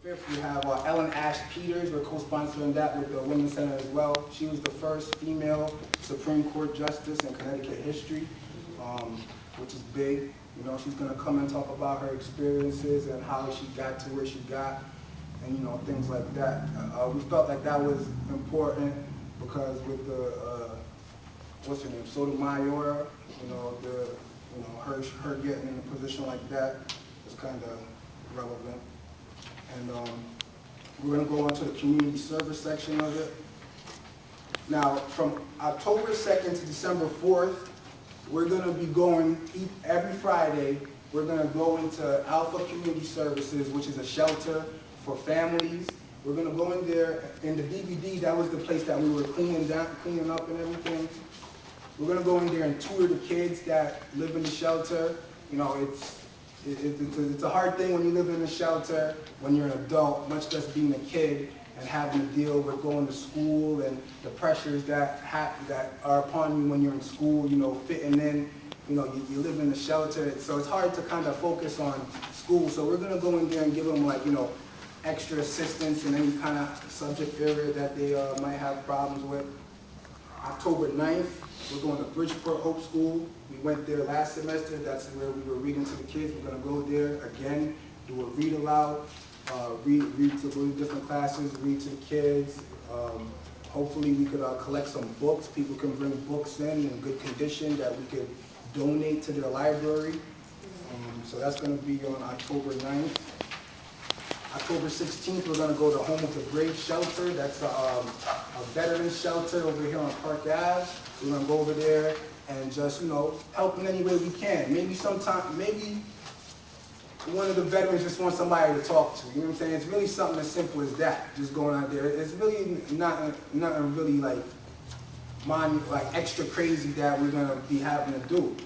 25th, we have Ellen Ash Peters. We're co-sponsoring that with the Women's Center as well. She was the first female Supreme Court Justice in Connecticut history, which is big. You know, she's going to come and talk about her experiences and how she got to where she got, and you know, things like that. We felt like that was important because with the what's her name, Sotomayor, her getting in a position like that is kind of relevant. And we're going to go on to the community service section of it. Now, from October 2nd to December 4th, we're going to be going every Friday. We're going to go into Alpha Community Services, which is a shelter for families. We're going to go in there. In the DVD, that was the place that we were cleaning up and everything. We're going to go in there and tour the kids that live in the shelter. You know, it's a hard thing when you live in a shelter, when you're an adult, much less being a kid and having to deal with going to school and the pressures that are upon you when you're in school, you know, fitting in. You know, you live in a shelter, so it's hard to kind of focus on school. So we're going to go in there and give them, like, you know, extra assistance in any kind of subject area that they might have problems with. October 9th, we're going to Bridgeport Hope School. We went there last semester. That's where we were reading to the kids. We're going to go there again, do a read aloud, read to different classes, read to the kids. Hopefully we could collect some books. People can bring books in good condition that we could donate to their library. So that's going to be on October 9th. October 16th, we're going to go to Home of the Brave Shelter. That's a veterans shelter over here on Park Ave. We're going to go over there and just, you know, help in any way we can. Maybe one of the veterans just wants somebody to talk to. You know what I'm saying? It's really something as simple as that, just going out there. It's really nothing really like extra crazy that we're going to be having to do.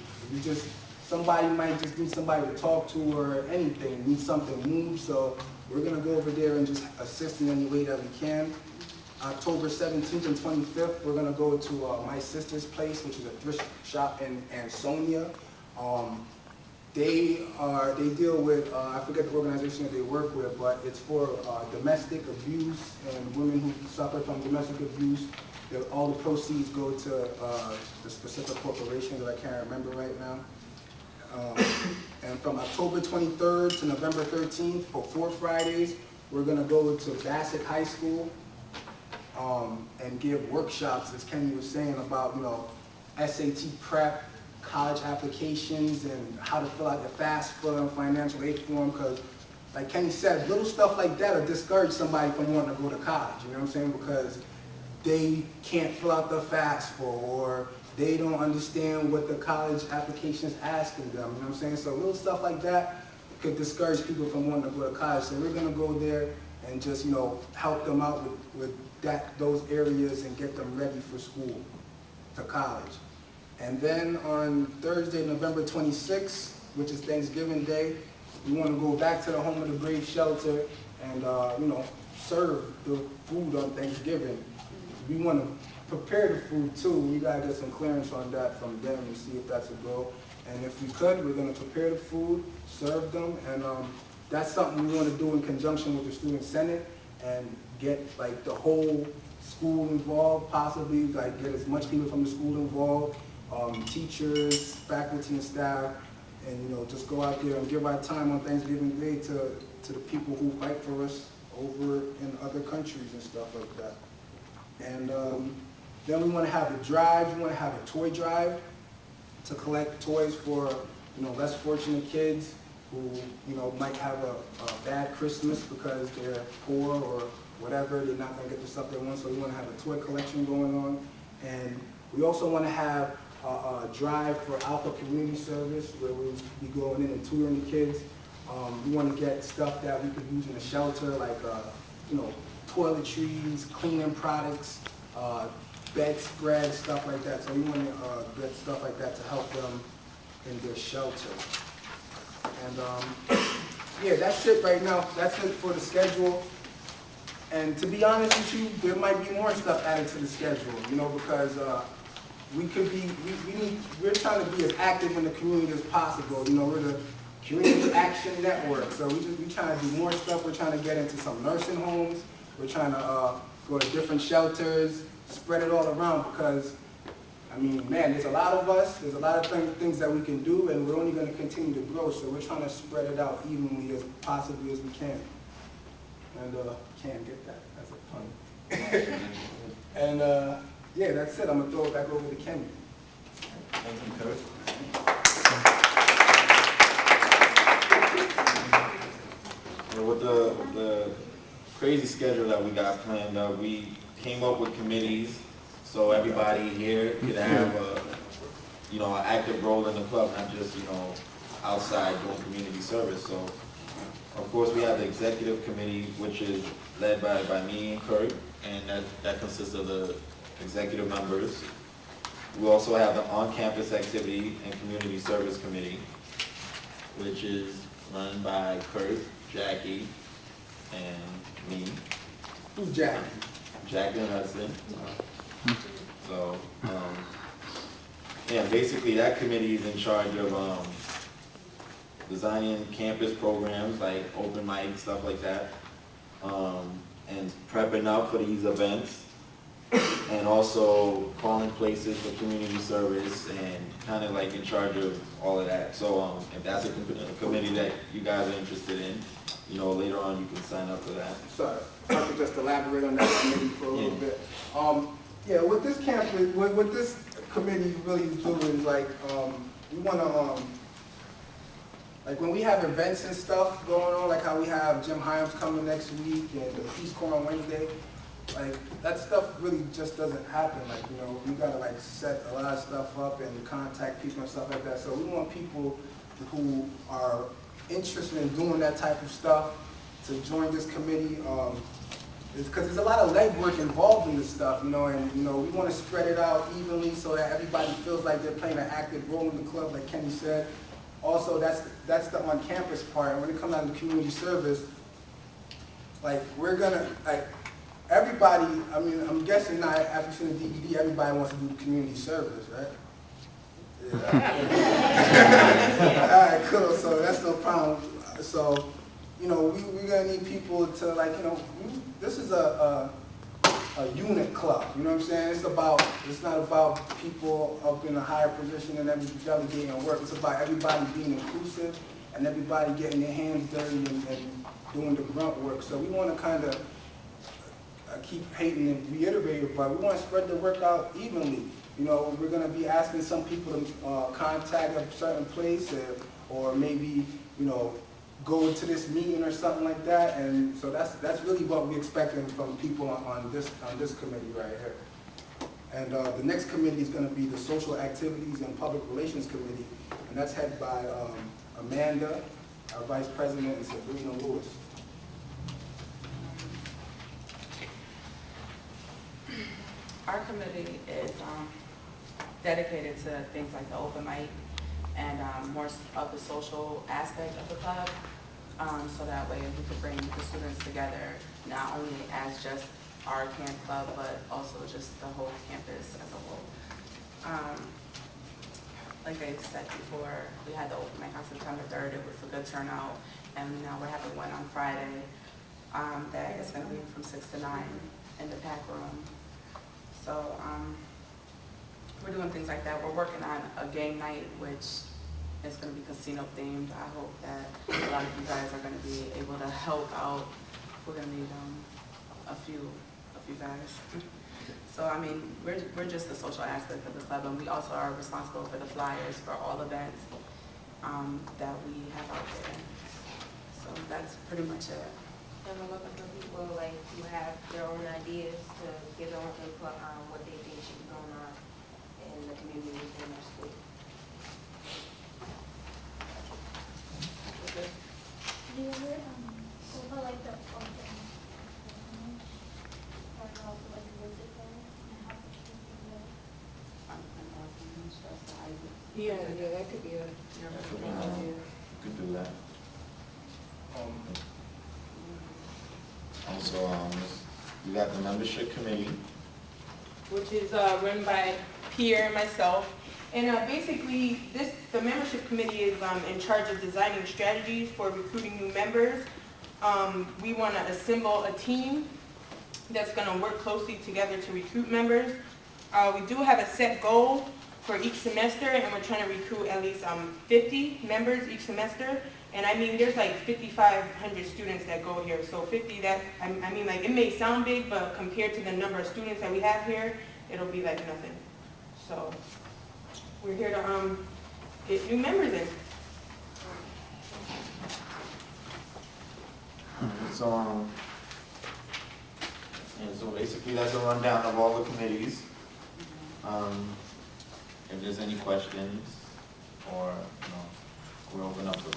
Somebody might just need somebody to talk to or anything, need something moved. So we're going to go over there and just assist in any way that we can. October 17th and 25th, we're going to go to my sister's place, which is a thrift shop in Ansonia. They deal with, I forget the organization that they work with, but it's for domestic abuse and women who suffer from domestic abuse. All the proceeds go to the specific corporation that I can't remember right now. And from October 23rd to November 13th, for 4 Fridays, we're going to go to Bassett High School and give workshops, as Kenny was saying, about, you know, SAT prep, college applications, and how to fill out the FAFSA and financial aid form. Because, like Kenny said, little stuff like that will discourage somebody from wanting to go to college. You know what I'm saying? Because they can't fill out the FAFSA, or they don't understand what the college application is asking them. You know what I'm saying? So little stuff like that could discourage people from wanting to go to college. So we're going to go there and just, you know, help them out with those areas and get them ready for school, to college. And then on Thursday, November 26th, which is Thanksgiving Day, we want to go back to the Home of the Brave Shelter and, you know, serve the food on Thanksgiving. We want to prepare the food too. We got to get some clearance on that from them and see if that's a go. And if we could, we're going to prepare the food, serve them, and that's something we want to do in conjunction with the Student Senate and get like the whole school involved, possibly like get as much people from the school involved, teachers, faculty, and staff, and you know, just go out there and give our time on Thanksgiving Day to the people who fight for us over in other countries and stuff like that. And then we want to have a drive. We want to have a toy drive to collect toys for, you know, less fortunate kids who, you know, might have a bad Christmas because they're poor or whatever. They're not going to get the stuff they want. So we want to have a toy collection going on. And we also want to have a drive for Alpha Community Service where we'll be going in and tutoring the kids. We want to get stuff that we could use in the shelter, like, you know, toiletries, cleaning products, bedspread, stuff like that. So we want to get stuff like that to help them in their shelter. And yeah, that's it right now. That's it for the schedule. And to be honest with you, there might be more stuff added to the schedule, you know, because we're trying to be as active in the community as possible. You know, Community Action Network. So we trying to do more stuff. We're trying to get into some nursing homes. We're trying to go to different shelters, spread it all around because, I mean, man, there's a lot of us. There's a lot of things that we can do, and we're only going to continue to grow. So we're trying to spread it out evenly as possibly as we can. And can't get that. That's a pun. And yeah, that's it. I'm gonna throw it back over to Kenny. Thank you, Kurt. With the crazy schedule that we got planned, we came up with committees so everybody here could have an active role in the club, not just outside doing community service. So of course we have the executive committee, which is led by me and Kurt, and that consists of the executive members. We also have the on-campus activity and community service committee, which is run by Kurt, Jackie, and me. Who's Jackie? Jacqueline Hudson. So, yeah, basically that committee is in charge of designing campus programs like open mic, stuff like that, and prepping up for these events, and also calling places for community service and kind of like in charge of all of that. So if that's a committee that you guys are interested in, later on you can sign up for that. Sorry, I could just elaborate on that committee for a little bit. Yeah, what this campus, what this committee really is doing is like, we want to, like when we have events and stuff going on, like how we have Jim Hyams coming next week and the Peace Corps on Wednesday, like that stuff really just doesn't happen. Like, we gotta like set a lot of stuff up and contact people and stuff like that. So we want people who are interested in doing that type of stuff to join this committee. Because there's a lot of legwork involved in this stuff, and we want to spread it out evenly so that everybody feels like they're playing an active role in the club, like Kenny said. Also, that's the on-campus part. And when it comes down to community service, like we're gonna everybody. I mean, I'm guessing now after seeing the DVD, everybody wants to do community service, right? Yeah. All right, cool. So that's no problem. So, we're gonna need people to this is a unit club. You know what I'm saying? It's not about people up in a higher position and everybody delegating work. It's about everybody being inclusive and everybody getting their hands dirty and doing the grunt work. So we want to kind of keep hating and reiterate it, but we want to spread the work out evenly. We're going to be asking some people to contact a certain place or maybe, go to this meeting or something like that. And so that's really what we're expecting from people on this committee right here. And the next committee is going to be the Social Activities and Public Relations Committee, and that's headed by Amanda, our Vice President, and Sabrina Lewis. Our committee is dedicated to things like the open mic and more of the social aspect of the club, so that way we could bring the students together, not only as just our camp club, but also just the whole campus as a whole. Like I said before, we had the open mic on September 3rd. It was a good turnout, and now we're having one on Friday that is going to be from 6 to 9 in the PAC room. So we're doing things like that. We're working on a game night, which is going to be casino themed. I hope that a lot of you guys are going to be able to help out. We're going to need a few guys. So I mean, we're just the social aspect of the club, and we also are responsible for the flyers for all events that we have out there. So that's pretty much it. And we're looking for people who have their own ideas to give their own input on what they think should be going on in the community within their school. Do you ever go like the open or also like visit them and have people there? Yeah, that could be a You could do that. Also, we got the membership committee, which is run by Pierre and myself. And basically, the membership committee is in charge of designing strategies for recruiting new members. We want to assemble a team that's going to work closely together to recruit members. We do have a set goal for each semester, and we're trying to recruit at least 50 members each semester. And I mean, there's like 5,500 students that go here. So 50, I mean, like, it may sound big, but compared to the number of students that we have here, it'll be like nothing. So we're here to get new members in. So, and so basically that's a rundown of all the committees. If there's any questions, or, we're open up for